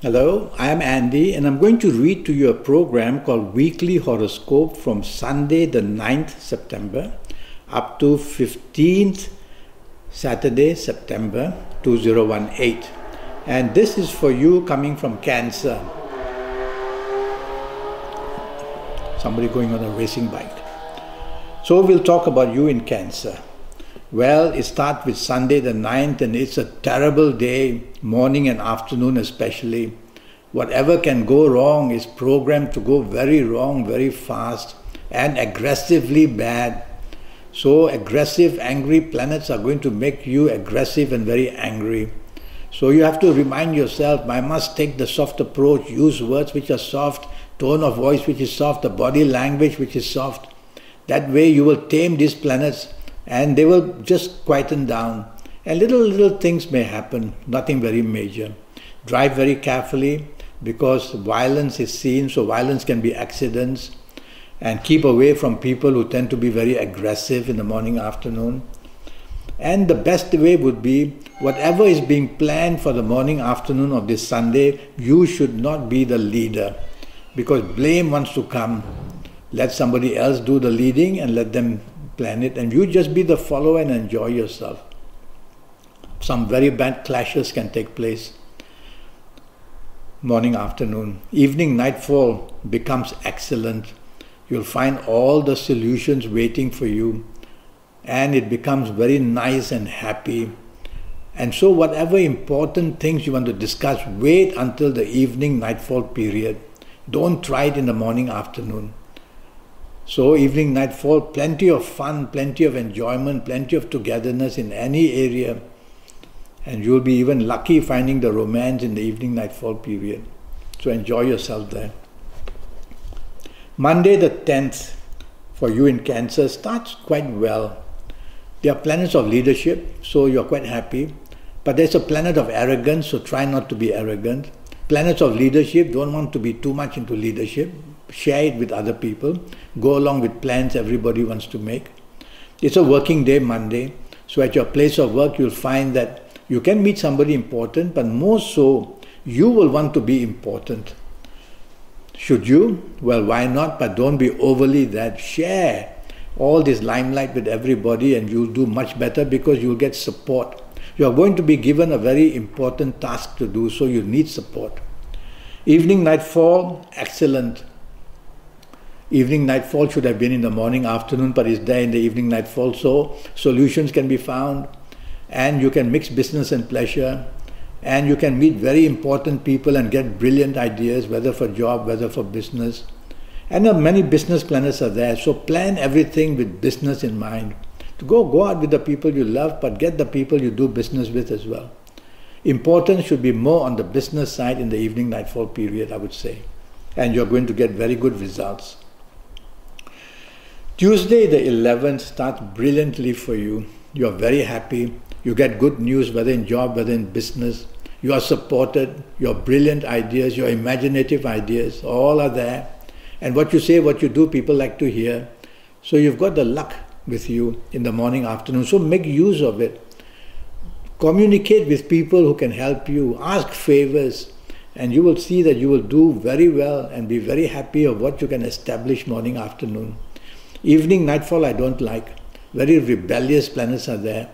Hello, I am Andy and I'm going to read to you a program called Weekly Horoscope from Sunday the 9th September up to 15th Saturday, September 2018. And this is for you coming from Cancer. Somebody going on a racing bike. So we'll talk about you in Cancer. Well, it starts with Sunday the 9th and it's a terrible day, morning and afternoon especially. Whatever can go wrong is programmed to go very wrong, very fast and aggressively bad. So aggressive, angry planets are going to make you aggressive and very angry. So you have to remind yourself, I must take the soft approach, use words which are soft, tone of voice which is soft, the body language which is soft. That way you will tame these planets and they will just quieten down. And little things may happen, nothing very major. Drive very carefully because violence is seen, so violence can be accidents. And keep away from people who tend to be very aggressive in the morning, afternoon. And the best way would be, whatever is being planned for the morning, afternoon of this Sunday, you should not be the leader. Because blame wants to come. Let somebody else do the leading and let them plan it, and you just be the follower and enjoy yourself. Some very bad clashes can take place. Morning, afternoon. Evening, nightfall becomes excellent. You'll find all the solutions waiting for you and it becomes very nice and happy. And so whatever important things you want to discuss, wait until the evening, nightfall period. Don't try it in the morning, afternoon. So evening, nightfall, plenty of fun, plenty of enjoyment, plenty of togetherness in any area. And you'll be even lucky finding the romance in the evening, nightfall period. So enjoy yourself there. Monday the 10th for you in Cancer starts quite well. There are planets of leadership, so you're quite happy. But there's a planet of arrogance, so try not to be arrogant. Planets of leadership, don't want to be too much into leadership. Share it with other people. Go along with plans everybody wants to make. It's a working day, Monday. So at your place of work, you'll find that you can meet somebody important, but more so, you will want to be important. Should you? Well, why not? But don't be overly that. Share all this limelight with everybody and you'll do much better because you'll get support. You're going to be given a very important task to do, so you need support. Evening, nightfall, excellent. Evening, nightfall should have been in the morning, afternoon, but it's there in the evening, nightfall. So solutions can be found and you can mix business and pleasure and you can meet very important people and get brilliant ideas, whether for job, whether for business. And many business planets are there. So plan everything with business in mind. To go out with the people you love, but get the people you do business with as well. Importance should be more on the business side in the evening, nightfall period, I would say. And you're going to get very good results. Tuesday the 11th starts brilliantly for you. You are very happy. You get good news, whether in job, whether in business. You are supported. Your brilliant ideas, your imaginative ideas, all are there. And what you say, what you do, people like to hear. So you've got the luck with you in the morning, afternoon. So make use of it. Communicate with people who can help you. Ask favors. And you will see that you will do very well and be very happy of what you can establish morning, afternoon. Evening, nightfall, I don't like. Very rebellious planets are there.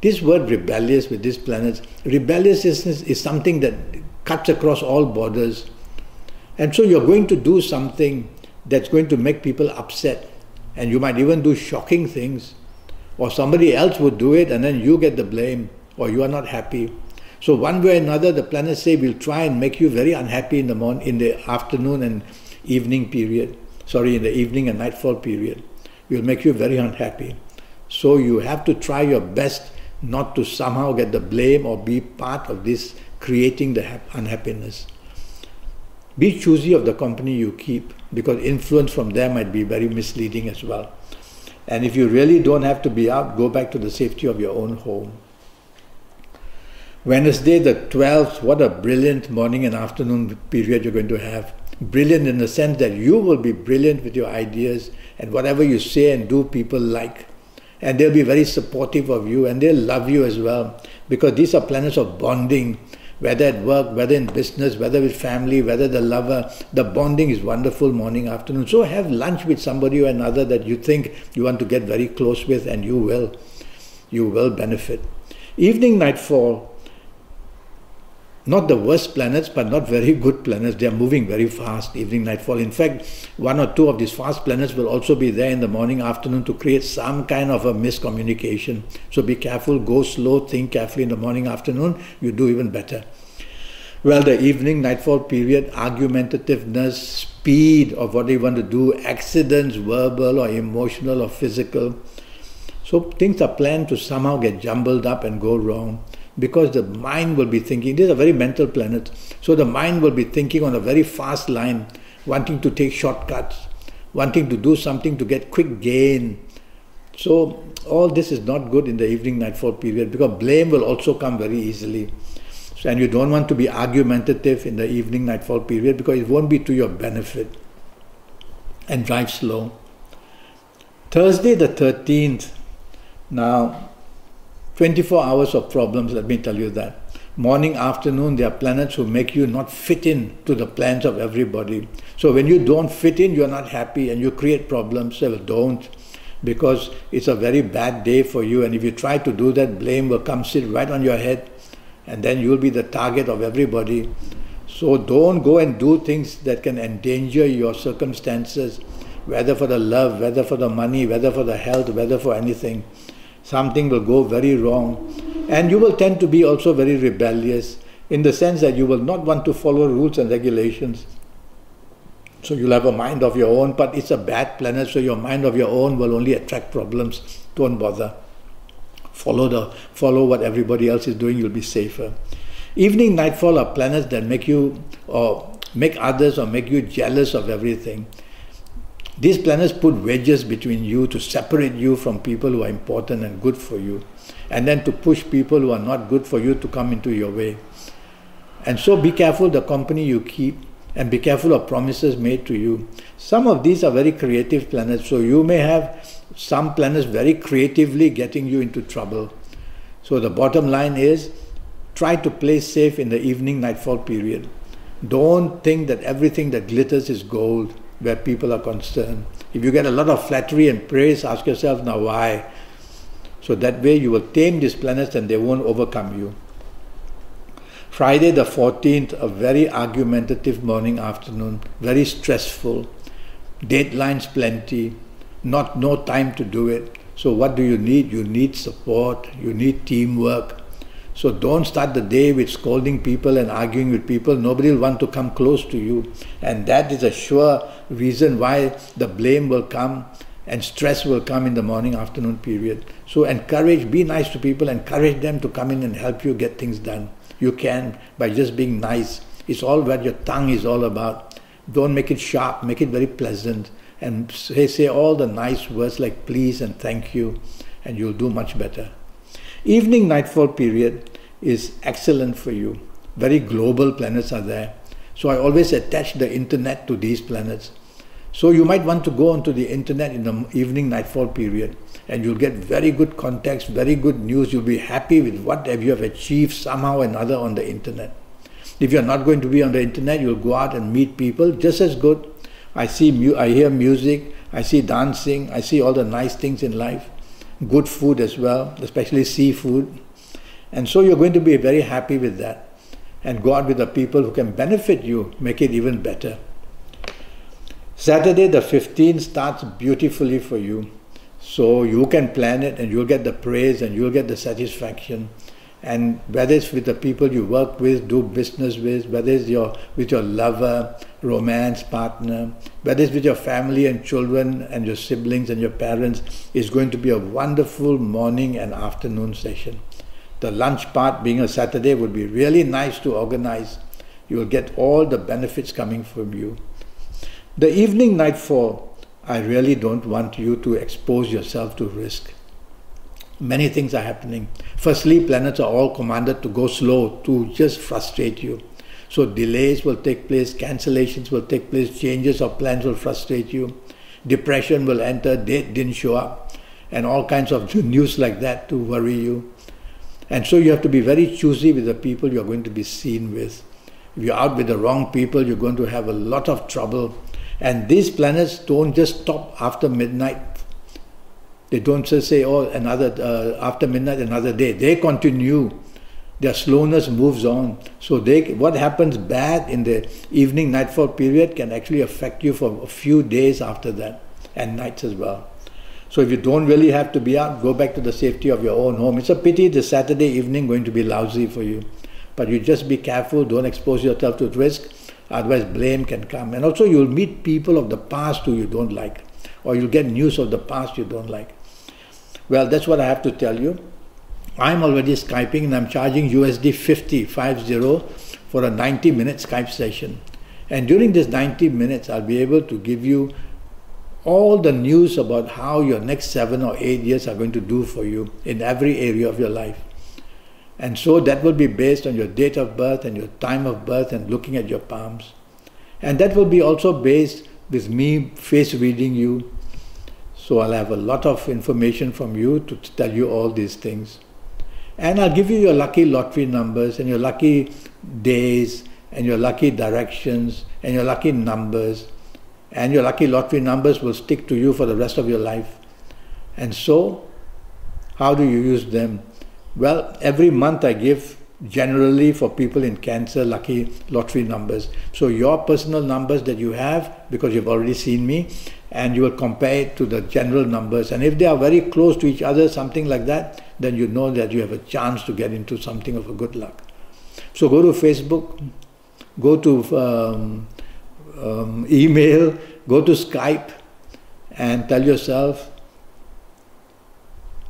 This word rebellious with these planets, rebelliousness is something that cuts across all borders. And so you're going to do something that's going to make people upset. And you might even do shocking things. Or somebody else would do it and then you get the blame. Or you are not happy. So one way or another, the planets say we'll try and make you very unhappy in the afternoon and evening period. In the evening and nightfall period. We'll make you very unhappy. So you have to try your best not to somehow get the blame or be part of this creating the unhappiness. Be choosy of the company you keep, because influence from there might be very misleading as well. And if you really don't have to be out, go back to the safety of your own home. Wednesday the 12th, what a brilliant morning and afternoon period you're going to have. Brilliant in the sense that you will be brilliant with your ideas and whatever you say and do people like. And they'll be very supportive of you and they'll love you as well, because these are planets of bonding. whether at work, whether in business, whether with family, whether the lover. The bonding is wonderful morning, afternoon. So have lunch with somebody or another that you think you want to get very close with, and you will benefit. Evening nightfall, not the worst planets, but not very good planets. They are moving very fast, evening nightfall. In fact, one or two of these fast planets will also be there in the morning, afternoon to create some kind of a miscommunication. So be careful, go slow, think carefully in the morning, afternoon, you do even better. Well, the evening nightfall period, argumentativeness, speed of what you want to do, accidents, verbal or emotional or physical. So things are planned to somehow get jumbled up and go wrong, because the mind will be thinking. These are very mental planets, so the mind will be thinking on a very fast line, wanting to take shortcuts, wanting to do something to get quick gain. So all this is not good in the evening nightfall period, because blame will also come very easily. And you don't want to be argumentative in the evening nightfall period, because it won't be to your benefit. And drive slow. Thursday the 13th, now 24 hours of problems, let me tell you that. Morning, afternoon, there are planets who make you not fit in to the plans of everybody. So when you don't fit in, you're not happy and you create problems. So don't, because it's a very bad day for you. And if you try to do that, blame will come sit right on your head, and then you'll be the target of everybody. So don't go and do things that can endanger your circumstances, whether for the love, whether for the money, whether for the health, whether for anything. Something will go very wrong, and you will tend to be also very rebellious, in the sense that you will not want to follow rules and regulations. So you'll have a mind of your own, but it's a bad planet, so your mind of your own will only attract problems. Don't bother. Follow what everybody else is doing, you'll be safer. Evening nightfall are planets that make you, or make others, or make you jealous of everything. These planets put wedges between you to separate you from people who are important and good for you, and then to push people who are not good for you to come into your way. And so be careful the company you keep, and be careful of promises made to you. Some of these are very creative planets, so you may have some planets very creatively getting you into trouble. So the bottom line is, try to play safe in the evening nightfall period. Don't think that everything that glitters is gold, where people are concerned. If you get a lot of flattery and praise, ask yourself, now why? So that way you will tame these planets and they won't overcome you. Friday the 14th, a very argumentative morning, afternoon, very stressful, deadlines plenty, no time to do it. So what do you need? You need support, you need teamwork. So don't start the day with scolding people and arguing with people. Nobody will want to come close to you. And that is a sure reason why the blame will come and stress will come in the morning, afternoon period. So encourage, be nice to people, encourage them to come in and help you get things done. You can, by just being nice. It's all what your tongue is all about. Don't make it sharp, make it very pleasant. And say all the nice words like please and thank you, and you'll do much better. Evening nightfall period is excellent for you. Very global planets are there. So I always attach the internet to these planets. So you might want to go onto the internet in the evening nightfall period, and you'll get very good context, very good news. You'll be happy with what you have achieved somehow or another on the internet. If you're not going to be on the internet, you'll go out and meet people just as good. I hear music, I see dancing, I see all the nice things in life. Good food as well, especially seafood. And so you're going to be very happy with that. And go out with the people who can benefit you, make it even better. Saturday the 15th starts beautifully for you. So you can plan it and you'll get the praise and you'll get the satisfaction. And whether it's with the people you work with, do business with, whether it's with your lover, romance partner, whether it's with your family and children and your siblings and your parents, it's going to be a wonderful morning and afternoon session. The lunch part, being a Saturday, would be really nice to organize. You will get all the benefits coming from you. The evening nightfall, I really don't want you to expose yourself to risk. Many things are happening. Firstly, planets are all commanded to go slow, to just frustrate you. So delays will take place, cancellations will take place, changes of plans will frustrate you. Depression will enter, date didn't show up, and all kinds of news like that to worry you. And so you have to be very choosy with the people you're going to be seen with. If you're out with the wrong people, you're going to have a lot of trouble. And these planets don't just stop after midnight. They don't just say, oh, after midnight, another day. They continue. Their slowness moves on. So what happens bad in the evening nightfall period can actually affect you for a few days after that, and nights as well. So if you don't really have to be out, go back to the safety of your own home. It's a pity the Saturday evening going to be lousy for you. But you just be careful, don't expose yourself to risk, otherwise blame can come. And also you'll meet people of the past who you don't like, or you'll get news of the past you don't like. Well, that's what I have to tell you. I'm already Skyping and I'm charging USD 50 for a 90-minute Skype session. And during this 90 minutes, I'll be able to give you all the news about how your next 7 or 8 years are going to do for you in every area of your life. And so that will be based on your date of birth and your time of birth and looking at your palms. And that will be also based with me face reading you. So I'll have a lot of information from you to tell you all these things. And I'll give you your lucky lottery numbers and your lucky days and your lucky directions and your lucky numbers. And your lucky lottery numbers will stick to you for the rest of your life. And so, how do you use them? Well, every month I give generally for people in Cancer lucky lottery numbers. So your personal numbers that you have, because you've already seen me, and you will compare it to the general numbers. And if they are very close to each other, something like that, then you know that you have a chance to get into something of a good luck. So go to Facebook, go to email, go to Skype, and tell yourself,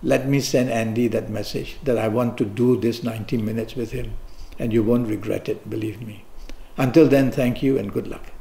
let me send Andi that message that I want to do this 90 minutes with him. And you won't regret it, believe me. Until then, thank you and good luck.